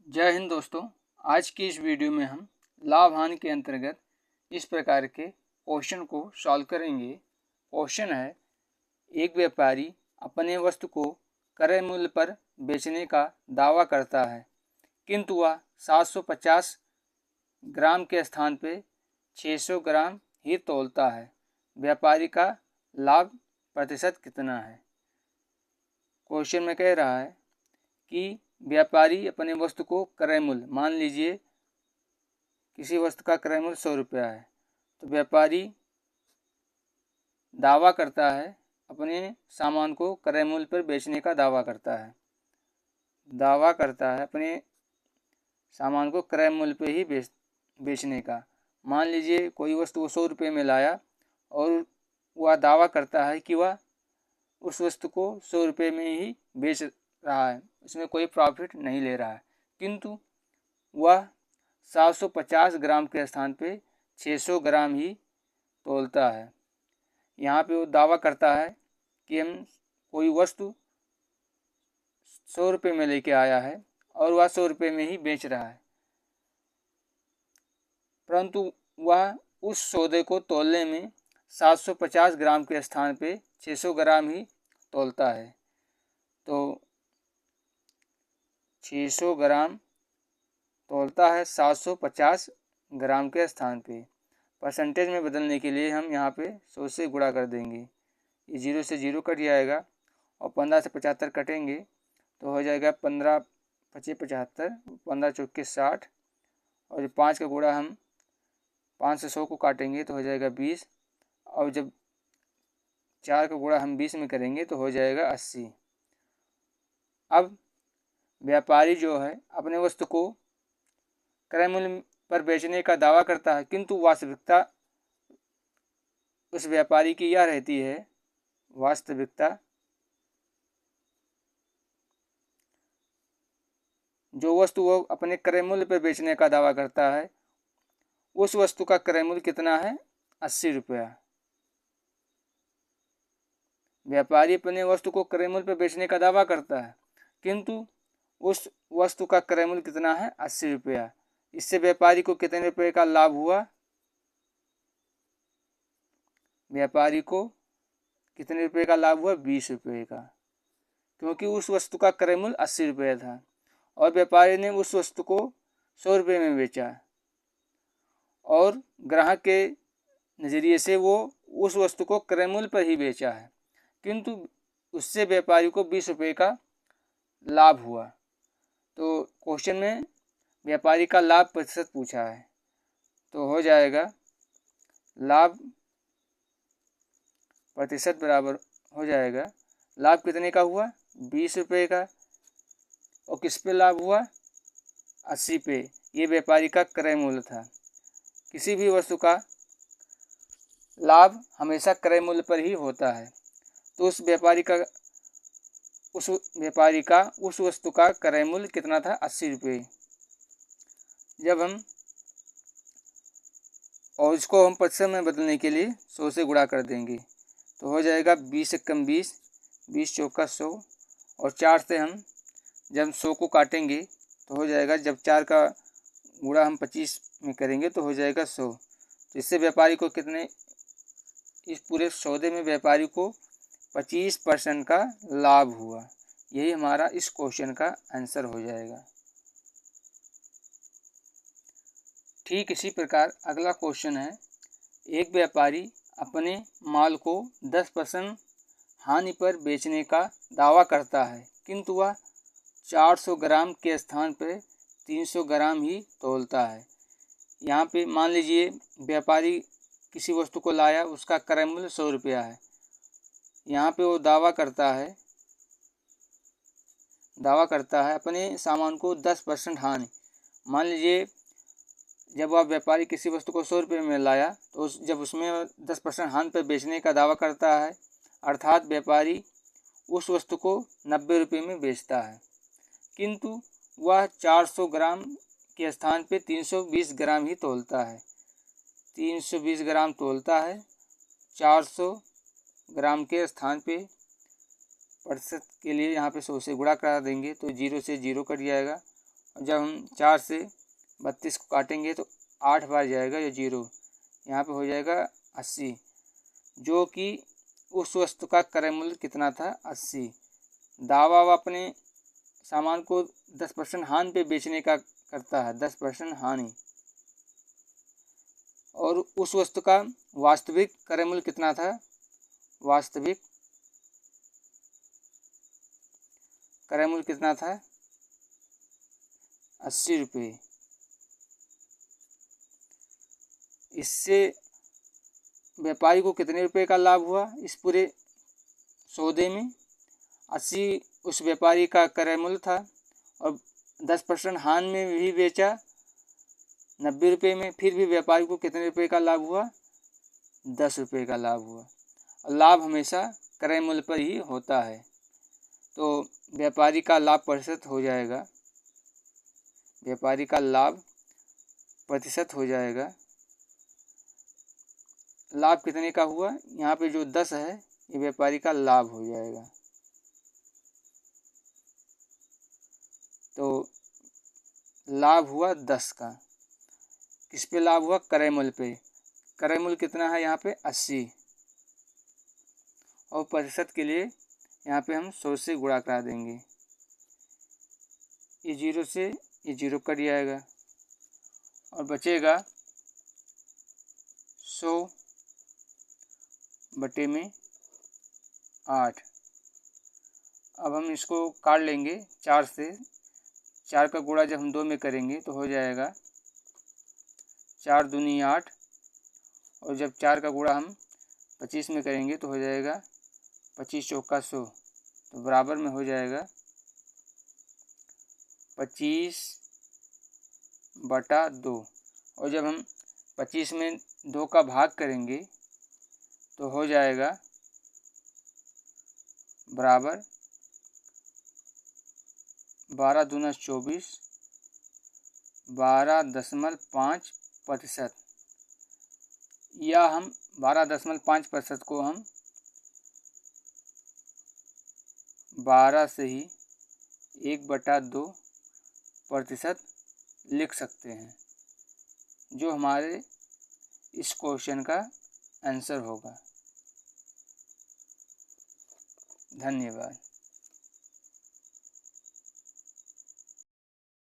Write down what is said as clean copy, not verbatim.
जय हिंद दोस्तों। आज की इस वीडियो में हम लाभ हानि के अंतर्गत इस प्रकार के क्वेश्चन को सॉल्व करेंगे। क्वेश्चन है, एक व्यापारी अपने वस्तु को क्रय मूल्य पर बेचने का दावा करता है, किंतु वह 750 ग्राम के स्थान पे 600 ग्राम ही तौलता है। व्यापारी का लाभ प्रतिशत कितना है? क्वेश्चन में कह रहा है कि व्यापारी अपने वस्तु को क्रय मूल्य, मान लीजिए किसी वस्तु का क्रय मूल्य 100 रुपया है, तो व्यापारी दावा करता है, अपने सामान को क्रय मूल्य पर बेचने का दावा करता है अपने सामान को क्रय मूल्य पर ही बेचने का। मान लीजिए कोई वस्तु वो 100 रुपये में लाया और वह दावा करता है कि वह उस वस्तु को 100 रुपये में ही बेच रहा है, इसमें कोई प्रॉफिट नहीं ले रहा है, किंतु वह 750 ग्राम के स्थान पे 600 ग्राम ही तौलता है। यहाँ पे वो दावा करता है कि हम कोई वस्तु 100 रुपये में लेके आया है और वह 100 रुपये में ही बेच रहा है, परंतु वह उस सौदे को तौलने में 750 ग्राम के स्थान पे 600 ग्राम ही तौलता है। तो 600 ग्राम तौलता है 750 ग्राम के स्थान पे। परसेंटेज में बदलने के लिए हम यहाँ पे 100 से गुणा कर देंगे, ये 0 से 0 कट जाएगा और 15 से 75 कटेंगे तो हो जाएगा 15 25 75, 15 चौके 60 और 5 का गुणा हम 5 से 100 को काटेंगे तो हो जाएगा 20 और जब 4 का गुणा हम 20 में करेंगे तो हो जाएगा 80। अब व्यापारी जो है अपने वस्तु को क्रय मूल्य पर बेचने का दावा करता है, किंतु वास्तविकता उस व्यापारी की यह रहती है, वास्तविकता जो वस्तु वो अपने क्रय मूल्य पर बेचने का दावा करता है उस वस्तु का क्रय मूल्य कितना है? 80 रुपया। व्यापारी अपने वस्तु को क्रय मूल्य पर बेचने का दावा करता है, किंतु उस वस्तु का क्रय मूल्य कितना है? 80 रुपया। इससे व्यापारी को कितने रुपए का लाभ हुआ? व्यापारी को कितने रुपए का लाभ हुआ? 20 रुपये का, क्योंकि उस वस्तु का क्रय मूल्य 80 रुपया था और व्यापारी ने उस वस्तु को 100 रुपये में बेचा और ग्राहक के नज़रिए से वो उस वस्तु को क्रय मूल्य पर ही बेचा है, किंतु उससे व्यापारी को 20 रुपये का लाभ हुआ। तो क्वेश्चन में व्यापारी का लाभ प्रतिशत पूछा है, तो हो जाएगा लाभ प्रतिशत बराबर हो जाएगा, लाभ कितने का हुआ? 20 रुपये का। और किस पे लाभ हुआ? 80 पे। ये व्यापारी का क्रय मूल्य था। किसी भी वस्तु का लाभ हमेशा क्रय मूल्य पर ही होता है, तो उस व्यापारी का उस वस्तु का क्रय मूल्य कितना था? 80 रुपये। जब हम और इसको हम प्रतिशत में बदलने के लिए 100 से गुणा कर देंगे तो हो जाएगा 20 से कम 20, 20 चौका 100 और 4 से हम जब 100 को काटेंगे तो हो जाएगा, जब 4 का गुणा हम 25 में करेंगे तो हो जाएगा 100। तो इससे व्यापारी को कितने, इस पूरे सौदे में व्यापारी को 25% का लाभ हुआ। यही हमारा इस क्वेश्चन का आंसर हो जाएगा। ठीक इसी प्रकार अगला क्वेश्चन है, एक व्यापारी अपने माल को 10% हानि पर बेचने का दावा करता है, किंतु वह 400 ग्राम के स्थान पर 300 ग्राम ही तौलता है। यहाँ पे मान लीजिए व्यापारी किसी वस्तु को लाया, उसका क्रय मूल्य 100 रुपया है। यहाँ पे वो दावा करता है अपने सामान को 10% हानि। मान लीजिए जब वह व्यापारी किसी वस्तु को 100 रुपये में लाया तो जब उसमें 10% हानि पर बेचने का दावा करता है, अर्थात व्यापारी उस वस्तु को 90 रुपये में बेचता है, किंतु वह 400 ग्राम के स्थान पे 320 ग्राम ही तौलता है। 320 ग्राम तौलता है, 400 ग्राम के स्थान पे प्रतिशत के लिए यहाँ पे 100 से गुणा करा देंगे तो 0 से 0 कट जाएगा जब हम 4 से 32 को काटेंगे तो 8 बार जाएगा ये 0, यहाँ पे हो जाएगा 80, जो कि उस वस्तु का क्रय मूल्य कितना था 80। दावा वह अपने सामान को 10% हानि पे बेचने का करता है, 10% हानि, और उस वस्तु का वास्तविक क्रय मूल्य कितना था, वास्तविक क्रय मूल्य कितना था 80 रुपये। इससे व्यापारी को कितने रुपए का लाभ हुआ इस पूरे सौदे में, 80 उस व्यापारी का क्रय मूल्य था और 10% हानि में भी बेचा 90 रुपये में, फिर भी व्यापारी को कितने रुपए का लाभ हुआ 10 रुपये का लाभ हुआ। लाभ हमेशा क्रय मूल्य पर ही होता है, तो व्यापारी का लाभ प्रतिशत हो जाएगा, व्यापारी का लाभ प्रतिशत हो जाएगा। लाभ कितने का हुआ, यहाँ पे जो 10 है ये व्यापारी का लाभ हो जाएगा। तो लाभ हुआ 10 का, किस पे लाभ हुआ, क्रय मूल्य पे। क्रय मूल्य कितना है यहाँ पे 80, और प्रतिशत के लिए यहाँ पे हम 100 से गुणा करा देंगे, ये 0 से ये 0 कट जाएगा और बचेगा 100 बटे में 8। अब हम इसको काट लेंगे 4 से, 4 का गुणा जब हम 2 में करेंगे तो हो जाएगा 4 दूनी 8, और जब 4 का गुणा हम 25 में करेंगे तो हो जाएगा 25 चौका 100, तो बराबर में हो जाएगा 25 बटा 2, और जब हम 25 में 2 का भाग करेंगे तो हो जाएगा बराबर 12 दूना 24, 12.5%, या हम 12.5% को हम 12 से ही 1/2% लिख सकते हैं, जो हमारे इस क्वेश्चन का आंसर होगा। धन्यवाद।